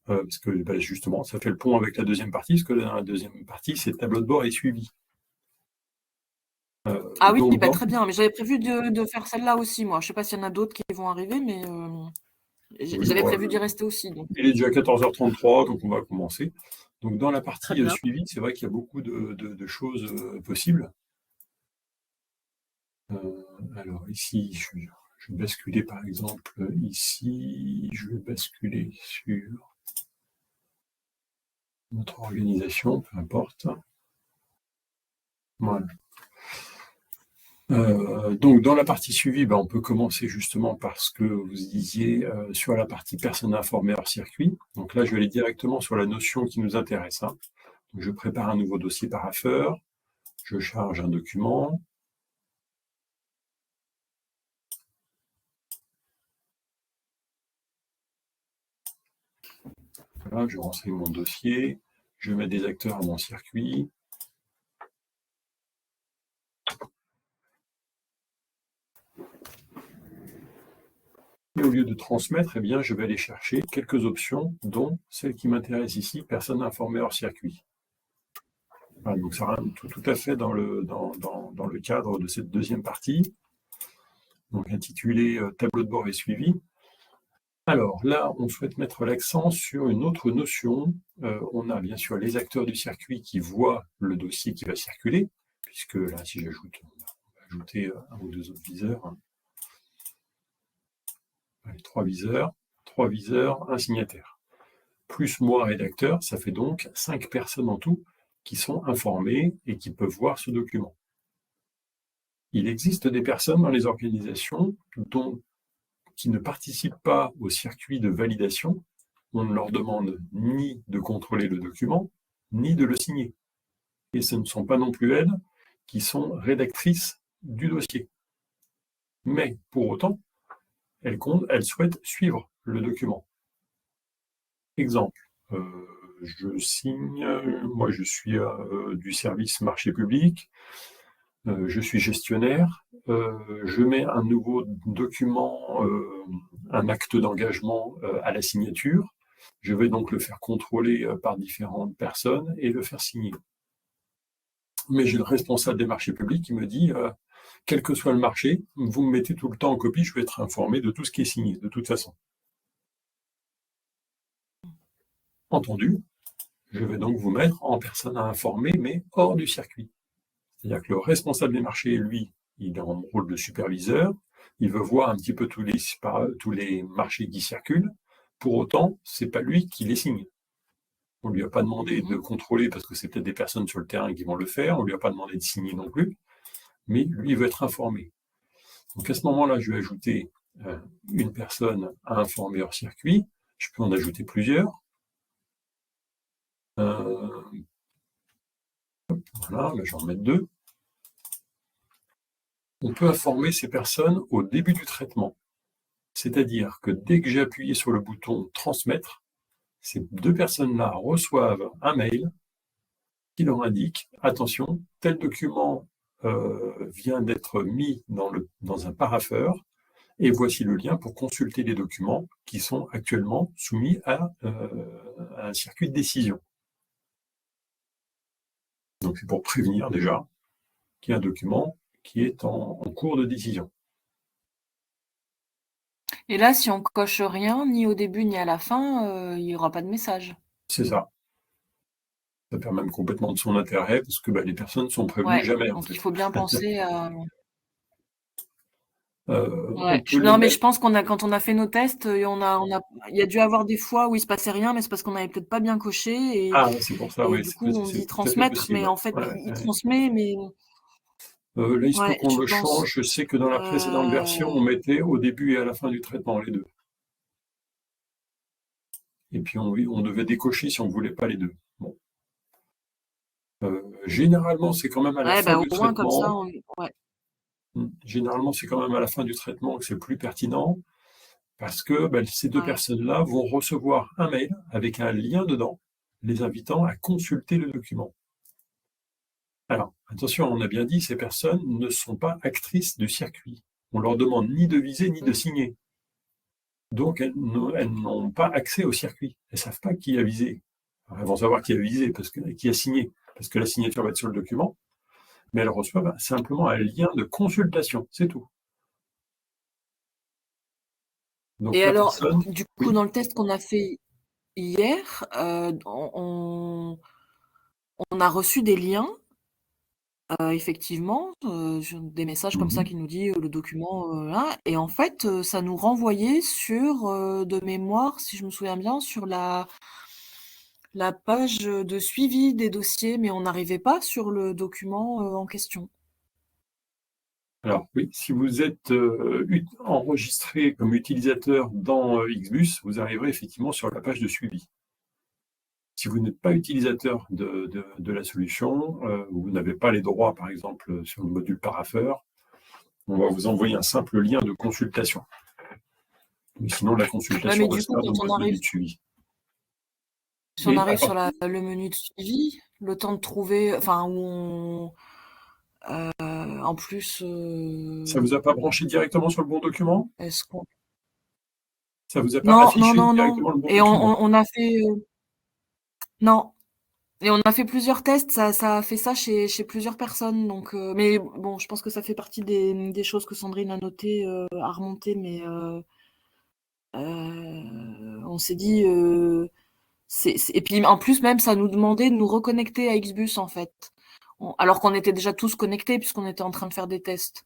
parce que justement, ça fait le pont avec la deuxième partie, parce que dans la deuxième partie, c'est tableau de bord et suivi. Ah oui, Donc, très bien. Mais j'avais prévu de faire celle-là aussi, moi. Je sais pas s'il y en a d'autres qui vont arriver, mais oui, j'avais prévu d'y rester aussi. Donc. il est déjà 14h33, donc on va commencer. Donc, dans la Très partie bien. suivi, c'est vrai qu'il y a beaucoup de choses possibles. Alors ici, je vais basculer par exemple ici, je vais basculer sur notre organisation, peu importe. Voilà. Donc dans la partie suivie, on peut commencer justement par ce que vous disiez sur la partie personne informée hors circuit. Donc là, je vais aller directement sur la notion qui nous intéresse. Donc, je prépare un nouveau dossier parapher, je charge un document. Voilà, je renseigne mon dossier, je mets des acteurs à mon circuit. Et au lieu de transmettre, je vais aller chercher quelques options, dont celle qui m'intéresse ici, personne informée hors circuit. Voilà, donc ça rentre tout à fait dans le cadre de cette deuxième partie, donc intitulée tableau de bord et suivi. Alors là, on souhaite mettre l'accent sur une autre notion. On a bien sûr les acteurs du circuit qui voient le dossier qui va circuler, puisque là, si j'ajoute, on va ajouter un ou deux autres viseurs. Allez, trois viseurs, un signataire. Plus moi, rédacteur, ça fait donc 5 personnes en tout qui sont informées et qui peuvent voir ce document. Il existe des personnes dans les organisations qui ne participent pas au circuit de validation. On ne leur demande ni de contrôler le document, ni de le signer. Et ce ne sont pas non plus elles qui sont rédactrices du dossier. Mais pour autant, elles souhaitent suivre le document. Exemple, je signe, moi je suis du service marché public, je suis gestionnaire, je mets un nouveau document, un acte d'engagement à la signature, je vais donc le faire contrôler par différentes personnes et le faire signer. Mais j'ai le responsable des marchés publics qui me dit, quel que soit le marché, vous me mettez tout le temps en copie, je vais être informé de tout ce qui est signé, de toute façon. Entendu, je vais donc vous mettre en personne à informer, mais hors du circuit. C'est-à-dire que le responsable des marchés, lui, il est en rôle de superviseur, il veut voir un petit peu tous les marchés qui circulent, pour autant, c'est pas lui qui les signe. On lui a pas demandé de contrôler, parce que c'est peut-être des personnes sur le terrain qui vont le faire, on lui a pas demandé de signer non plus, mais lui, il veut être informé. Donc à ce moment-là, je vais ajouter une personne à informer hors circuit, je peux en ajouter plusieurs. Voilà, là, j'en mets 2. On peut informer ces personnes au début du traitement. C'est-à-dire que dès que j'ai appuyé sur le bouton transmettre, ces 2 personnes-là reçoivent un mail qui leur indique attention, tel document vient d'être mis dans un parapher et voici le lien pour consulter les documents qui sont actuellement soumis à un circuit de décision. Donc c'est pour prévenir déjà qu'il y a un document qui est en cours de décision. Et là, si on coche rien, ni au début ni à la fin, il n'y aura pas de message. C'est ça. Ça perd même complètement de son intérêt parce que les personnes sont prévenues jamais. En Donc fait. il faut bien penser à. On peut les Non, mais mettre. je pense quand on a fait nos tests, il y a dû avoir des fois où il se passait rien, mais c'est parce qu'on n'avait peut-être pas bien coché Ah, c'est pour ça, et oui, du coup on c'est dit tout à fait transmettre, mais possible. en fait Ouais, il ouais. transmet, mais Là, il se peut qu'on je le pense. change. Je sais que dans la précédente version, on mettait au début et à la fin du traitement les deux. Et puis on devait décocher si on ne voulait pas les deux. Bon. Généralement, c'est quand même à la fin Au du moins comme ça, traitement. Généralement, c'est quand même à la fin du traitement que c'est plus pertinent parce que ces 2 personnes-là vont recevoir un mail avec un lien dedans, les invitant à consulter le document. Alors, attention, on a bien dit, ces personnes ne sont pas actrices du circuit. On leur demande ni de viser ni de signer. Donc, elles n'ont pas accès au circuit. Elles ne savent pas qui a visé. Alors, elles vont savoir qui a visé, qui a signé, parce que la signature va être sur le document, mais elles reçoivent simplement un lien de consultation, c'est tout. Donc, Et la alors, personne... du coup, Oui. dans le test qu'on a fait hier, on a reçu des liens, effectivement, des messages comme ça Mhm. qui nous dit le document, là, et en fait, ça nous renvoyait sur, de mémoire, si je me souviens bien, sur la page de suivi des dossiers, mais on n'arrivait pas sur le document en question. Alors oui, si vous êtes enregistré comme utilisateur dans XBus, vous arriverez effectivement sur la page de suivi. Si vous n'êtes pas utilisateur de la solution, vous n'avez pas les droits, par exemple, sur le module parapheur, on va vous envoyer un simple lien de consultation. Mais sinon, la Ouais, consultation mais du coup, restera dans quand on votre menu arrive, de suivi. si on Mais à arrive sur partir, le menu de suivi, le temps de trouver, enfin, où en plus, ça vous a pas branché directement sur le bon document? est-ce qu'on... Ça vous a pas Non, non, affiché non, non. directement le bon Et on, document? on a fait, non. Et on a fait plusieurs tests, ça a fait ça chez plusieurs personnes. Donc, mais bon, je pense que ça fait partie des choses que Sandrine a notées, à remonter, mais on s'est dit, et puis en plus même, ça nous demandait de nous reconnecter à Xbus en fait, alors qu'on était déjà tous connectés puisqu'on était en train de faire des tests.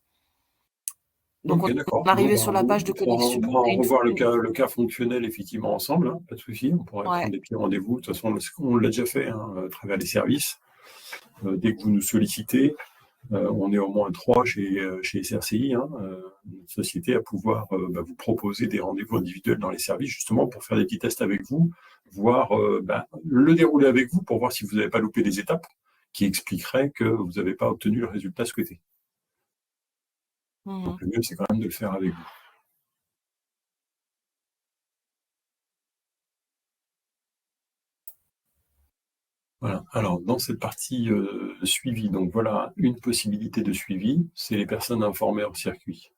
Donc Ok, on d'accord. Bon, arrivait ben, sur la page de on connexion pourra et en une fois revoir qu'on... le cas fonctionnel effectivement ensemble, hein, pas de souci. On pourrait Ouais. prendre des petits rendez-vous. De toute façon, on l'a déjà fait hein, à travers les services. Dès que vous nous sollicitez, on est au moins trois chez SRCI, hein, une société à pouvoir vous proposer des rendez-vous individuels dans les services, justement pour faire des petits tests avec vous, voir le dérouler avec vous pour voir si vous n'avez pas loupé des étapes qui expliqueraient que vous n'avez pas obtenu le résultat souhaité. Donc Mhm. le mieux, c'est quand même de le faire avec vous. Voilà. Alors, dans cette partie suivi, donc voilà une possibilité de suivi, c'est les personnes informées hors circuit.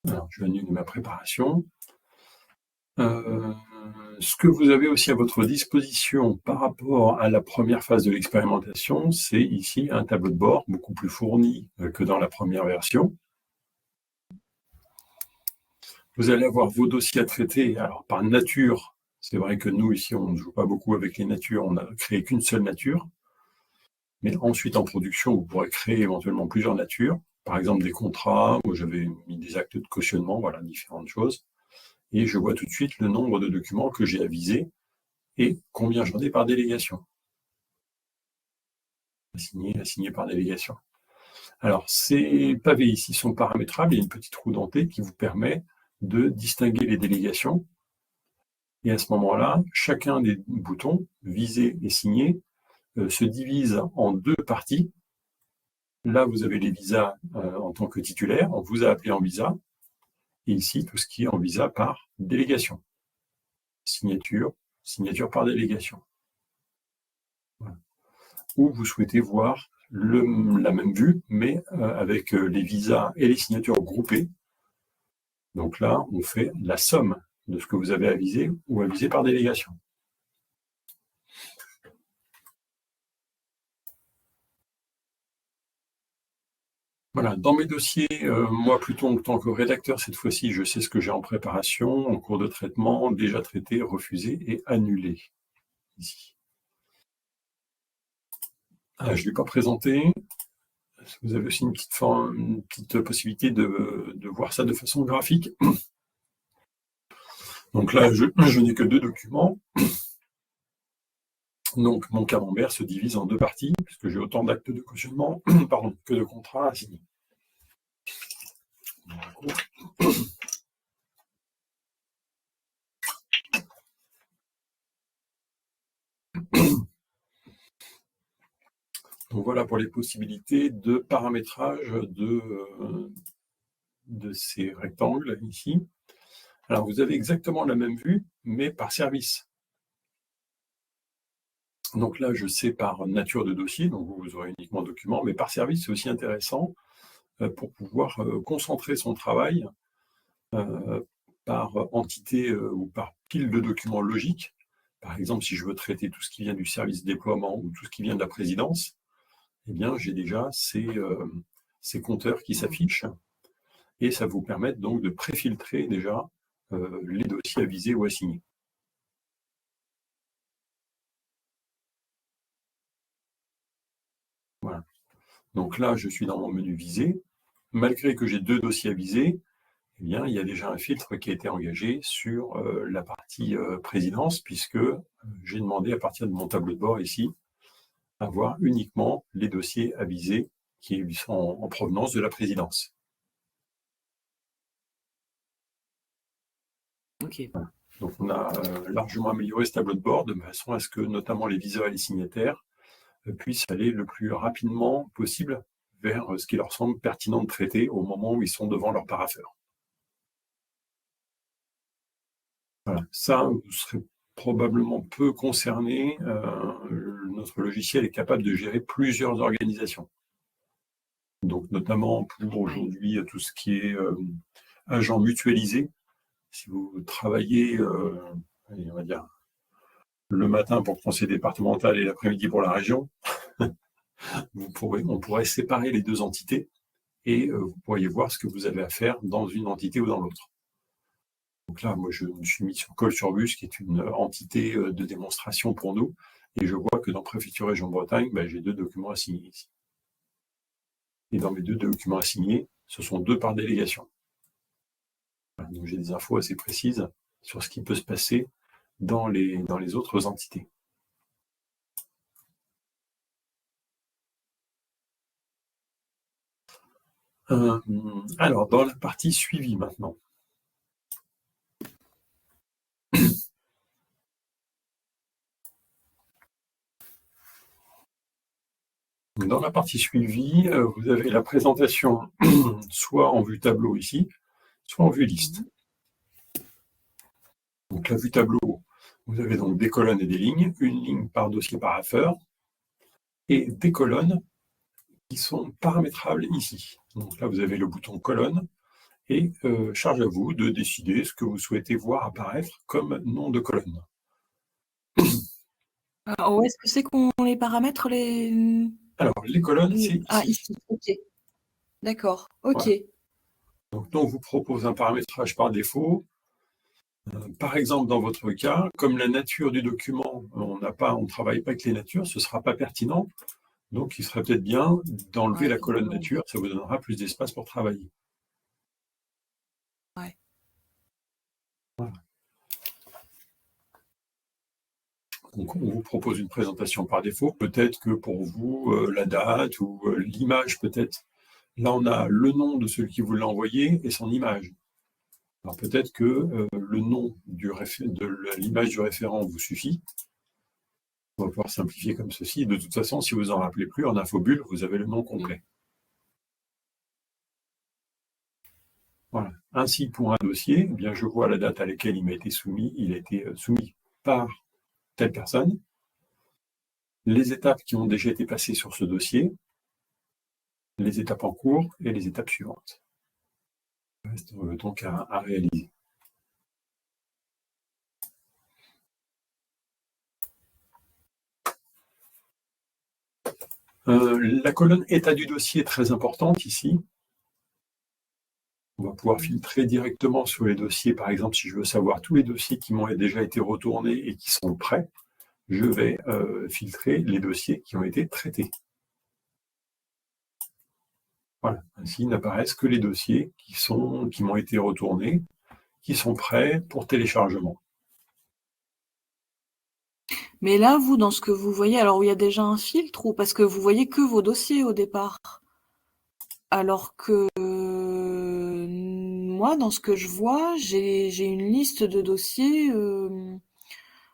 Alors, je annule ma préparation. Ce que vous avez aussi à votre disposition par rapport à la première phase de l'expérimentation, c'est ici un tableau de bord beaucoup plus fourni que dans la première version. Vous allez avoir vos dossiers à traiter, alors par nature. C'est vrai que nous, ici, on ne joue pas beaucoup avec les natures, on n'a créé qu'une seule nature. Mais ensuite, en production, vous pourrez créer éventuellement plusieurs natures. Par exemple, des contrats, où j'avais mis des actes de cautionnement, voilà, différentes choses. Et je vois tout de suite le nombre de documents que j'ai avisés et combien j'en ai par délégation. Assigné par délégation. Alors, ces pavés ici sont paramétrables. Il y a une petite roue dentée qui vous permet de distinguer les délégations. Et à ce moment-là, chacun des boutons, visé et signé, se divise en deux parties. Là, vous avez les visas en tant que titulaire. On vous a appelé en visa. Et ici, tout ce qui est en visa par délégation. Signature, signature par délégation. Voilà. Ou vous souhaitez voir la même vue, mais avec les visas et les signatures groupées. Donc là, on fait la somme de ce que vous avez avisé ou avisé par délégation. Voilà, dans mes dossiers, moi plutôt en tant que rédacteur, cette fois-ci, je sais ce que j'ai en préparation, en cours de traitement, déjà traité, refusé et annulé. Ici. Ah, je ne l'ai pas présenté. Vous avez aussi une petite possibilité de voir ça de façon graphique. Donc là, je n'ai que deux documents. Donc mon camembert se divise en deux parties, puisque j'ai autant d'actes de cautionnement pardon, que de contrats à signer. Donc voilà pour les possibilités de paramétrage de ces rectangles ici. Alors vous avez exactement la même vue, mais par service. Donc là, je sais par nature de dossier, donc vous aurez uniquement document, mais par service, c'est aussi intéressant. pour pouvoir concentrer son travail par entité ou par pile de documents logiques. Par exemple, si je veux traiter tout ce qui vient du service déploiement ou tout ce qui vient de la présidence, eh bien, j'ai déjà ces compteurs qui s'affichent et ça vous permet donc de préfiltrer déjà les dossiers à viser ou à signer. Voilà. Donc là, je suis dans mon menu visé. Malgré que j'ai 2 dossiers à viser, eh bien, il y a déjà un filtre qui a été engagé sur la partie présidence, puisque j'ai demandé à partir de mon tableau de bord ici, à voir uniquement les dossiers à viser qui sont en provenance de la présidence. Ok. Voilà. Donc on a largement amélioré ce tableau de bord de façon à ce que notamment les viseurs et les signataires puissent aller le plus rapidement possible vers ce qui leur semble pertinent de traiter au moment où ils sont devant leur parapheur. Voilà. Ça, vous serez probablement peu concerné. Notre logiciel est capable de gérer plusieurs organisations. Donc, notamment pour aujourd'hui tout ce qui est agent mutualisé. Si vous travaillez, on va dire, le matin pour le conseil départemental et l'après-midi pour la région, on pourrait séparer les 2 entités et vous pourriez voir ce que vous avez à faire dans une entité ou dans l'autre. Donc là, moi, je me suis mis sur Col-sur-Bus, qui est une entité de démonstration pour nous, et je vois que dans Préfecture Région Bretagne, j'ai 2 documents à signer ici. Et dans mes 2 documents à signer, ce sont 2 par délégation. Voilà, donc j'ai des infos assez précises sur ce qui peut se passer dans les autres entités. Alors, dans la partie suivi maintenant. Dans la partie suivi, vous avez la présentation soit en vue tableau ici, soit en vue liste. Donc la vue tableau, vous avez donc des colonnes et des lignes, une ligne par dossier parapheur, et des colonnes qui sont paramétrables ici. Donc là, vous avez le bouton colonne, et charge à vous de décider ce que vous souhaitez voir apparaître comme nom de colonne. Alors, où est-ce que c'est qu'on les paramètre les... Alors, les colonnes, c'est ici. Ah, ici, ok. D'accord, ok. Voilà. Donc, on vous propose un paramétrage par défaut. Par exemple, dans votre cas, comme la nature du document, on ne travaille pas avec les natures, ce ne sera pas pertinent. Donc, il serait peut-être bien d'enlever la colonne nature, ça vous donnera plus d'espace pour travailler. Ouais. Voilà. Donc, on vous propose une présentation par défaut. Peut-être que pour vous, la date ou l'image, peut-être. Là, on a le nom de celui qui vous l'a envoyé et son image. Alors, peut-être que le nom de l'image du référent vous suffit. On va pouvoir simplifier comme ceci. De toute façon, si vous n'en rappelez plus, en infobulle, vous avez le nom complet. Voilà. Ainsi, pour un dossier, eh bien, je vois la date à laquelle il m'a été soumis. Il a été soumis par telle personne, les étapes qui ont déjà été passées sur ce dossier, les étapes en cours et les étapes suivantes. Il reste donc à réaliser. La colonne état du dossier est très importante ici. On va pouvoir filtrer directement sur les dossiers. Par exemple, si je veux savoir tous les dossiers qui m'ont déjà été retournés et qui sont prêts, je vais filtrer les dossiers qui ont été traités. Voilà, ainsi n'apparaissent que les dossiers qui m'ont été retournés, qui sont prêts pour téléchargement. Mais là, vous, dans ce que vous voyez, alors où il y a déjà un filtre, ou parce que vous voyez que vos dossiers au départ? Alors que moi, dans ce que je vois, j'ai une liste de dossiers.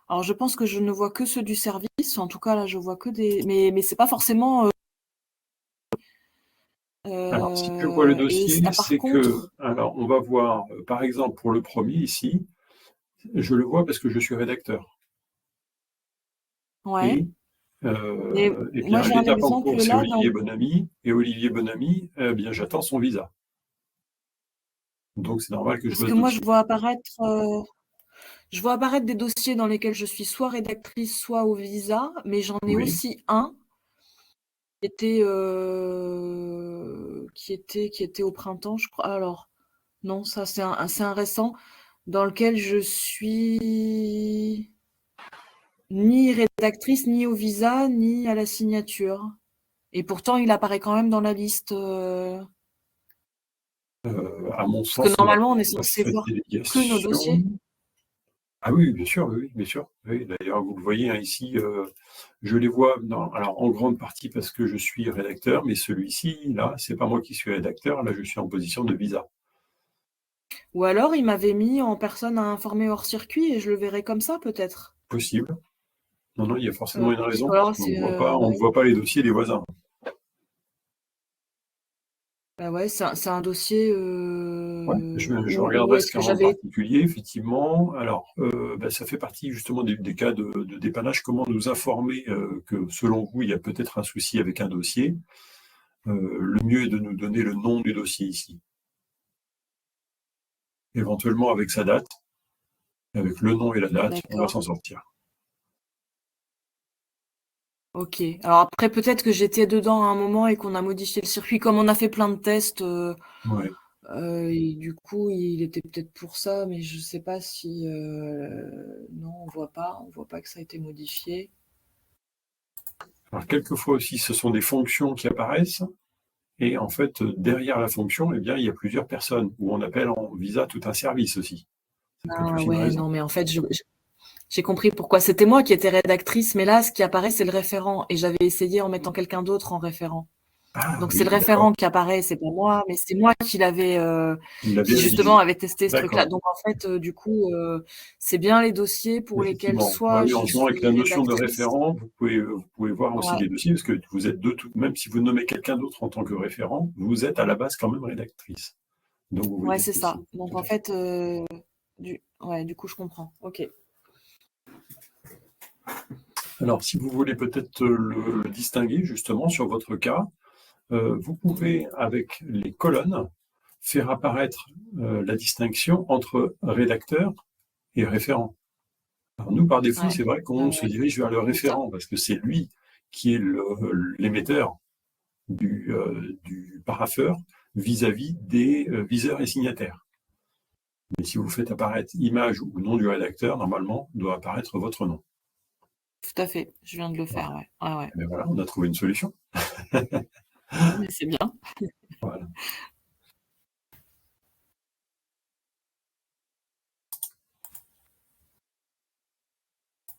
Alors, je pense que je ne vois que ceux du service. En tout cas, là, je vois que des. Mais c'est pas forcément. Alors, si je vois le dossier, par c'est contre, que, alors, on va voir, par exemple, pour le premier ici, je le vois parce que je suis rédacteur. ouais. Et Eh moi, bien, j'ai un l'étape en exemple cours, c'est là dans Olivier Bonamy. Et Olivier Bonamy, eh bien, j'attends son visa. Donc, c'est normal que je parce bosse que moi, dessus. je vois apparaître des dossiers dans lesquels je suis soit rédactrice, soit au visa, mais j'en ai Oui. aussi un qui était au printemps, je crois. Alors, non, ça, c'est un récent dans lequel je suis ni rédactrice, ni au visa, ni à la signature. Et pourtant, il apparaît quand même dans la liste. À mon Parce que sens, on n'a normalement, on est pas censé cette voir que nos délégation. dossiers. Ah oui, bien sûr, oui, bien sûr. Oui, d'ailleurs, vous le voyez hein, ici, je les vois alors en grande partie parce que je suis rédacteur, mais celui-ci, là, c'est pas moi qui suis rédacteur, là, je suis en position de visa. Ou alors, il m'avait mis en personne à informer hors circuit et je le verrai comme ça, peut-être. Possible. Non, non, il y a forcément une Ou raison, parce alors, qu'on ne c'est. voit pas, on ne Ouais. voit pas les dossiers des voisins. Bah ouais, c'est un dossier Ouais, je où regarderai ce est-ce cas que en j'avais. particulier, effectivement. Alors, ça fait partie justement des cas de dépannage. Comment nous informer que, selon vous, il y a peut-être un souci avec un dossier? Le mieux est de nous donner le nom du dossier ici, éventuellement avec sa date, avec le nom et la date, on va D'accord. s'en sortir. Ok. Alors après, peut-être que j'étais dedans à un moment et qu'on a modifié le circuit, comme on a fait plein de tests. Ouais. Et du coup, il était peut-être pour ça, mais je sais pas si. Non, on voit pas que ça a été modifié. Alors, quelquefois aussi, ce sont des fonctions qui apparaissent, et en fait, derrière la fonction, eh bien, il y a plusieurs personnes, où on appelle en visa tout un service aussi. Ça peut être Ah aussi une ouais, raison. non, mais en fait, j'ai compris pourquoi. C'était moi qui étais rédactrice, mais là, ce qui apparaît, c'est le référent. Et j'avais essayé en mettant quelqu'un d'autre en référent. Ah Donc c'est le oui, d'accord. référent qui apparaît, c'est pas moi, mais c'est moi Il l'avait qui justement rédigé. avait testé ce truc-là. D'accord. Donc en fait, du coup, c'est bien les dossiers pour lesquels Effectivement. Ouais, soit oui, en je ce moment, avec la suis notion de rédactrice. référent, vous pouvez voir aussi Ouais, les dossiers, parce que vous êtes même si vous nommez quelqu'un d'autre en tant que référent, vous êtes à la base quand même rédactrice. Donc vous ouais, voyez c'est ça. ceci. Donc Tout en à fait. fait, du coup, je comprends. Ok. Alors, si vous voulez peut-être le distinguer justement sur votre cas, vous pouvez, avec les colonnes, faire apparaître la distinction entre rédacteur et référent. Alors nous, par défaut, Ouais, c'est vrai qu'on se ouais, dirige vers le c'est ça. référent, parce que c'est lui qui est l'émetteur du parapheur vis-à-vis des viseurs et signataires. Mais si vous faites apparaître image ou nom du rédacteur, normalement, doit apparaître votre nom. Tout à fait. Je viens de le Voilà. faire, ouais. Ouais, ouais. Et bien voilà, on a trouvé une solution. Ouais, mais c'est bien. Voilà.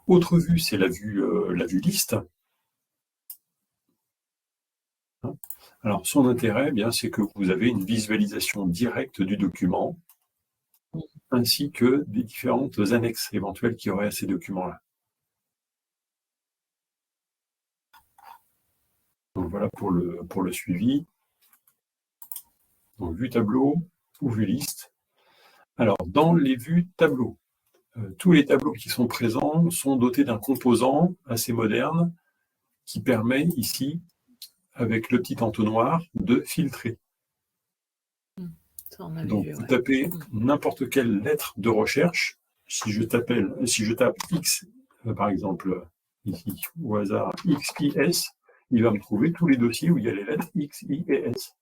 Autre vue, c'est la vue liste. Hein. Alors, son intérêt, eh bien, c'est que vous avez une visualisation directe du document, ainsi que des différentes annexes éventuelles qu'il y aurait à ces documents-là. Donc voilà pour le suivi. Donc vue tableau ou vue liste. Alors, dans les vues tableau, tous les tableaux qui sont présents sont dotés d'un composant assez moderne qui permet ici, avec le petit entonnoir, de filtrer. Ça, on avait Donc, vu, vous ouais. tapez n'importe quelle lettre de recherche. Si je tape X, par exemple, ici, au hasard, XIS, il va me trouver tous les dossiers où il y a les lettres X, I et S.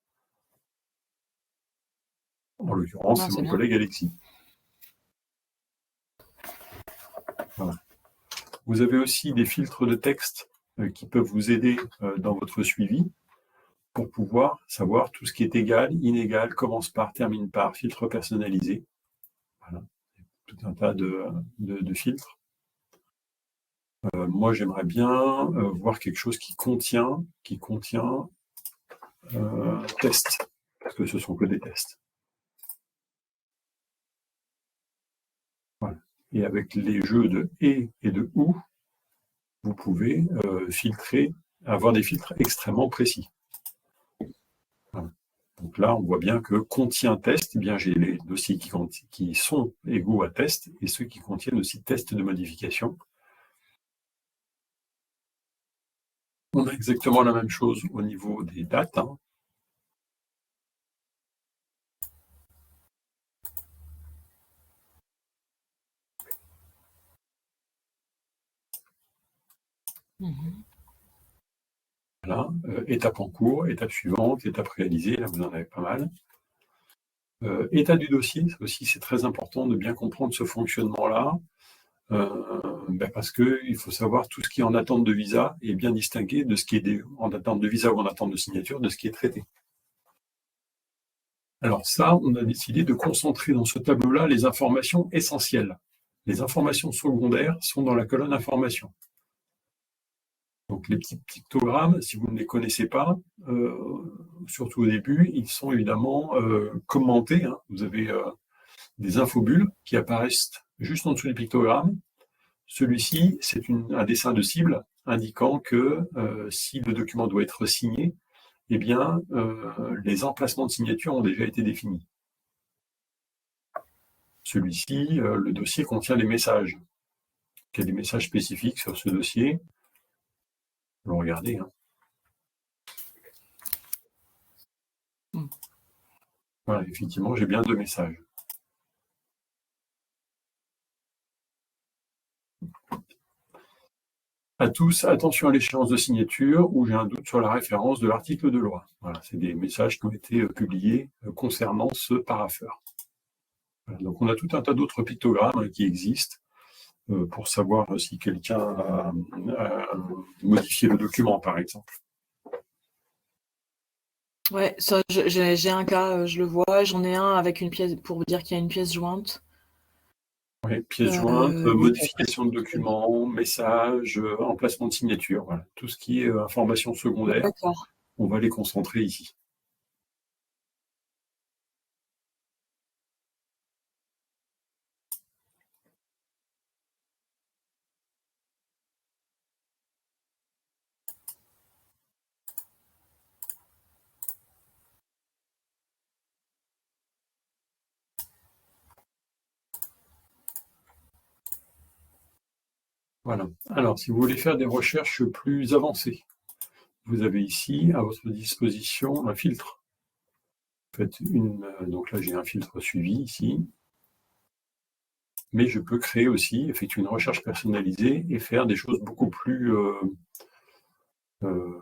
En l'occurrence, Non, c'est c'est mon bien. collègue Alexis. Voilà. Vous avez aussi des filtres de texte qui peuvent vous aider dans votre suivi pour pouvoir savoir tout ce qui est égal, inégal, commence par, termine par, filtre personnalisé. Voilà, tout un tas de filtres. Moi, j'aimerais bien voir quelque chose qui contient test, parce que ce sont que des tests. Voilà. Et avec les jeux de et de ou, vous pouvez filtrer, avoir des filtres extrêmement précis. Voilà. Donc là, on voit bien que contient test, eh bien j'ai les dossiers qui sont égaux à test et ceux qui contiennent aussi test de modification. On a exactement la même chose au niveau des dates. Voilà, étape en cours, étape suivante, étape réalisée, là vous en avez pas mal. État du dossier, ça aussi c'est très important de bien comprendre ce fonctionnement-là, parce qu'il faut savoir tout ce qui est en attente de visa et bien distinguer de ce qui est en attente de visa ou en attente de signature de ce qui est traité. Alors ça, on a décidé de concentrer dans ce tableau-là les informations essentielles. Les informations secondaires sont dans la colonne information. Donc les petits pictogrammes, si vous ne les connaissez pas, surtout au début, ils sont évidemment commentés. Vous avez des infobulles qui apparaissent juste en dessous du pictogramme. Celui-ci, c'est un dessin de cible indiquant que si le document doit être signé, eh bien, les emplacements de signature ont déjà été définis. Celui-ci, le dossier contient des messages. Il y a des messages spécifiques sur ce dossier. On va regarder. Voilà, effectivement, j'ai bien 2 messages. À tous, attention à l'échéance de signature où j'ai un doute sur la référence de l'article de loi. Voilà, c'est des messages qui ont été publiés concernant ce parapheur. Voilà, donc on a tout un tas d'autres pictogrammes qui existent pour savoir si quelqu'un a modifié le document, par exemple. Ouais, ça, j'ai un cas, je le vois. J'en ai un avec une pièce pour dire qu'il y a une pièce jointe. Oui, pièce jointe, modification de document, message, emplacement de signature. Voilà. Tout ce qui est information secondaire, on va les concentrer ici. Voilà. Alors, si vous voulez faire des recherches plus avancées, vous avez ici à votre disposition un filtre. Faites donc là, j'ai un filtre suivi ici. Mais je peux créer aussi, effectuer une recherche personnalisée et faire des choses beaucoup plus, on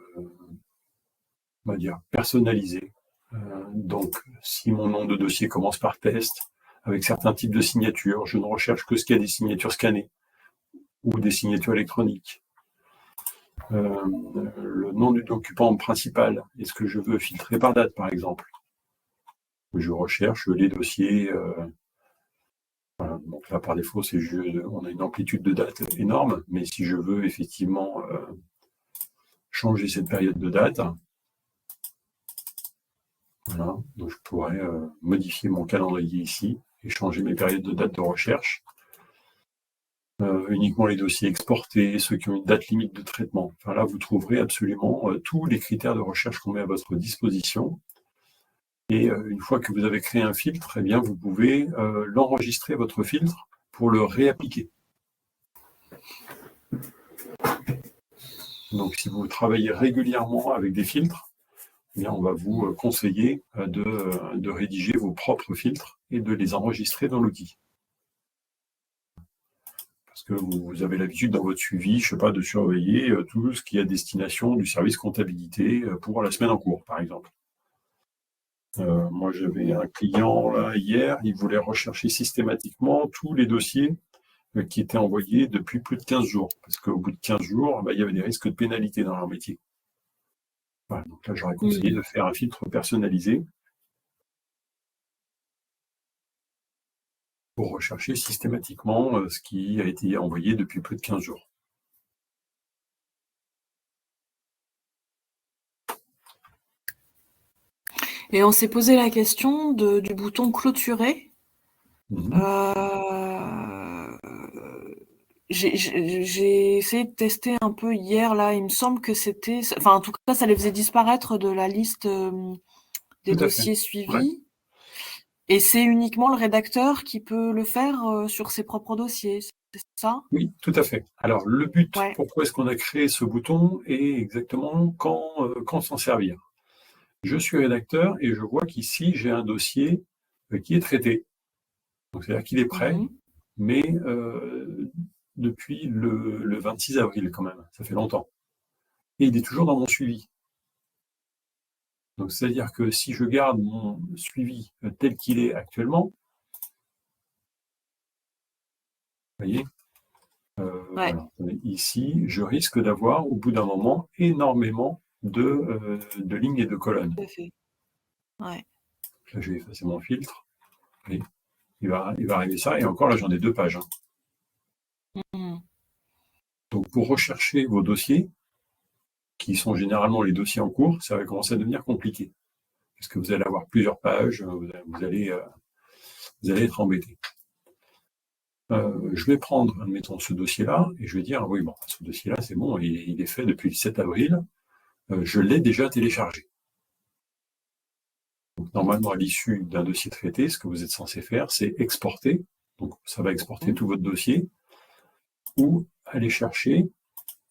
va dire, personnalisées. Donc, si mon nom de dossier commence par test, avec certains types de signatures, je ne recherche que ce qu'il y a des signatures scannées ou des signatures électroniques. Le nom du document principal, est-ce que je veux filtrer par date, par exemple? Je recherche les dossiers. Voilà. Donc là, par défaut, on a une amplitude de date énorme, mais si je veux effectivement changer cette période de date, voilà, donc je pourrais modifier mon calendrier ici et changer mes périodes de date de recherche. Uniquement les dossiers exportés, ceux qui ont une date limite de traitement. Enfin, là, vous trouverez absolument tous les critères de recherche qu'on met à votre disposition. Et une fois que vous avez créé un filtre, eh bien, vous pouvez l'enregistrer, votre filtre, pour le réappliquer. Donc, si vous travaillez régulièrement avec des filtres, eh bien, on va vous conseiller de rédiger vos propres filtres et de les enregistrer dans l'outil. Parce que vous avez l'habitude dans votre suivi, je ne sais pas, de surveiller tout ce qui est à destination du service comptabilité pour la semaine en cours, par exemple. Moi, j'avais un client là, hier, il voulait rechercher systématiquement tous les dossiers qui étaient envoyés depuis plus de 15 jours. Parce qu'au bout de 15 jours, il y avait des risques de pénalité dans leur métier. Voilà, donc là, j'aurais conseillé de faire un filtre personnalisé pour rechercher systématiquement ce qui a été envoyé depuis plus de 15 jours. Et on s'est posé la question du bouton clôturer. J'ai essayé de tester un peu hier, là, il me semble que c'était... Enfin, en tout cas, ça les faisait disparaître de la liste des dossiers suivis. Ouais. Et c'est uniquement le rédacteur qui peut le faire sur ses propres dossiers. c'est ça? Oui, tout à fait. Alors, le but, Ouais. pourquoi est-ce qu'on a créé ce bouton et exactement quand s'en servir? Je suis rédacteur et je vois qu'ici, j'ai un dossier qui est traité. Donc, c'est-à-dire qu'il est prêt, Mmh. mais depuis le 26 avril quand même, ça fait longtemps. Et il est toujours dans mon suivi. Donc, c'est-à-dire que si je garde mon suivi tel qu'il est actuellement, vous voyez, Ouais, voilà, ici, je risque d'avoir, au bout d'un moment, énormément de lignes et de colonnes. tout à fait. Ouais. Là, je vais effacer mon filtre. Et il va arriver ça. Et encore, là, j'en ai 2 pages, hein. Mmh. Donc, pour rechercher vos dossiers, qui sont généralement les dossiers en cours, ça va commencer à devenir compliqué. Parce que vous allez avoir plusieurs pages, vous allez être embêté. Je vais prendre, admettons, ce dossier-là, et je vais dire, oui, bon, ce dossier-là, c'est bon, il est fait depuis le 7 avril, je l'ai déjà téléchargé. Donc, normalement, à l'issue d'un dossier traité, ce que vous êtes censé faire, c'est exporter. Donc, ça va exporter Mmh. tout votre dossier, ou aller chercher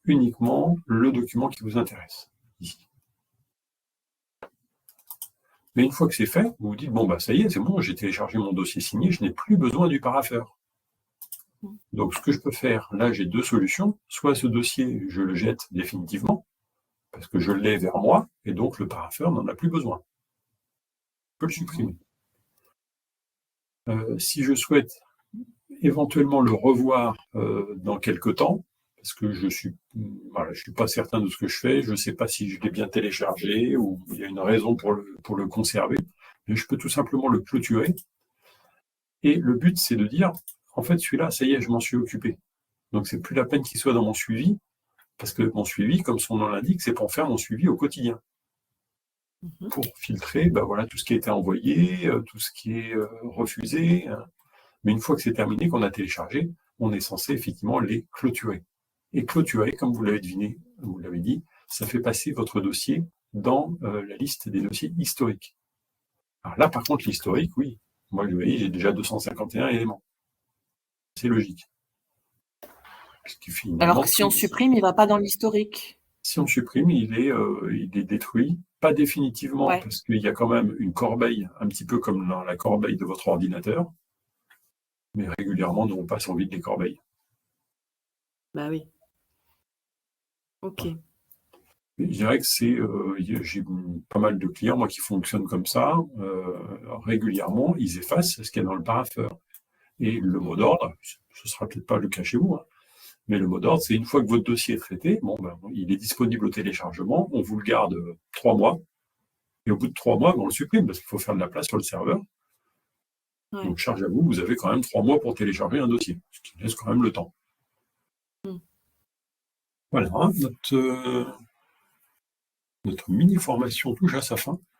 uniquement le document qui vous intéresse, ici. Mais une fois que c'est fait, vous vous dites, bon, bah, ça y est, c'est bon, j'ai téléchargé mon dossier signé, je n'ai plus besoin du parapheur. Mmh. Donc, ce que je peux faire, là, j'ai 2 solutions. Soit ce dossier, je le jette définitivement, parce que je l'ai vers moi, et donc le parapheur n'en a plus besoin. Je peux le Mmh. supprimer. Si je souhaite éventuellement le revoir dans quelques temps, parce que voilà, je suis pas certain de ce que je fais, je ne sais pas si je l'ai bien téléchargé ou il y a une raison pour le conserver, mais je peux tout simplement le clôturer. Et le but, c'est de dire, en fait, celui-là, ça y est, je m'en suis occupé. Donc, c'est plus la peine qu'il soit dans mon suivi, parce que mon suivi, comme son nom l'indique, c'est pour faire mon suivi au quotidien, Mmh. pour filtrer ben voilà, tout ce qui a été envoyé, tout ce qui est refusé. Mais une fois que c'est terminé, qu'on a téléchargé, on est censé effectivement les clôturer. Et clôturer, comme vous l'avez deviné, vous l'avez dit, ça fait passer votre dossier dans la liste des dossiers historiques. Alors là, par contre, l'historique, oui. Moi, vous voyez, j'ai déjà 251 éléments. C'est logique. Puisque Alors finalement, que si on supprime, il va pas dans l'historique. si on supprime, il est détruit. Pas définitivement, Ouais, parce qu'il y a quand même une corbeille, un petit peu comme dans la corbeille de votre ordinateur, mais régulièrement, nous, on passe en vide les corbeilles. bah oui. OK. Je dirais que j'ai pas mal de clients, moi, qui fonctionnent comme ça. Régulièrement, ils effacent ce qu'il y a dans le parapheur. Et le mot Mmh. d'ordre, ce sera peut-être pas le cas chez vous, hein, mais le mot d'ordre, c'est une fois que votre dossier est traité, bon, ben, il est disponible au téléchargement, on vous le garde 3 mois, et au bout de 3 mois, ben, on le supprime, parce qu'il faut faire de la place sur le serveur. Ouais. Donc, charge à vous, vous avez quand même 3 mois pour télécharger un dossier, ce qui laisse quand même le temps. Mmh. Voilà, hein, notre mini-formation touche à sa fin.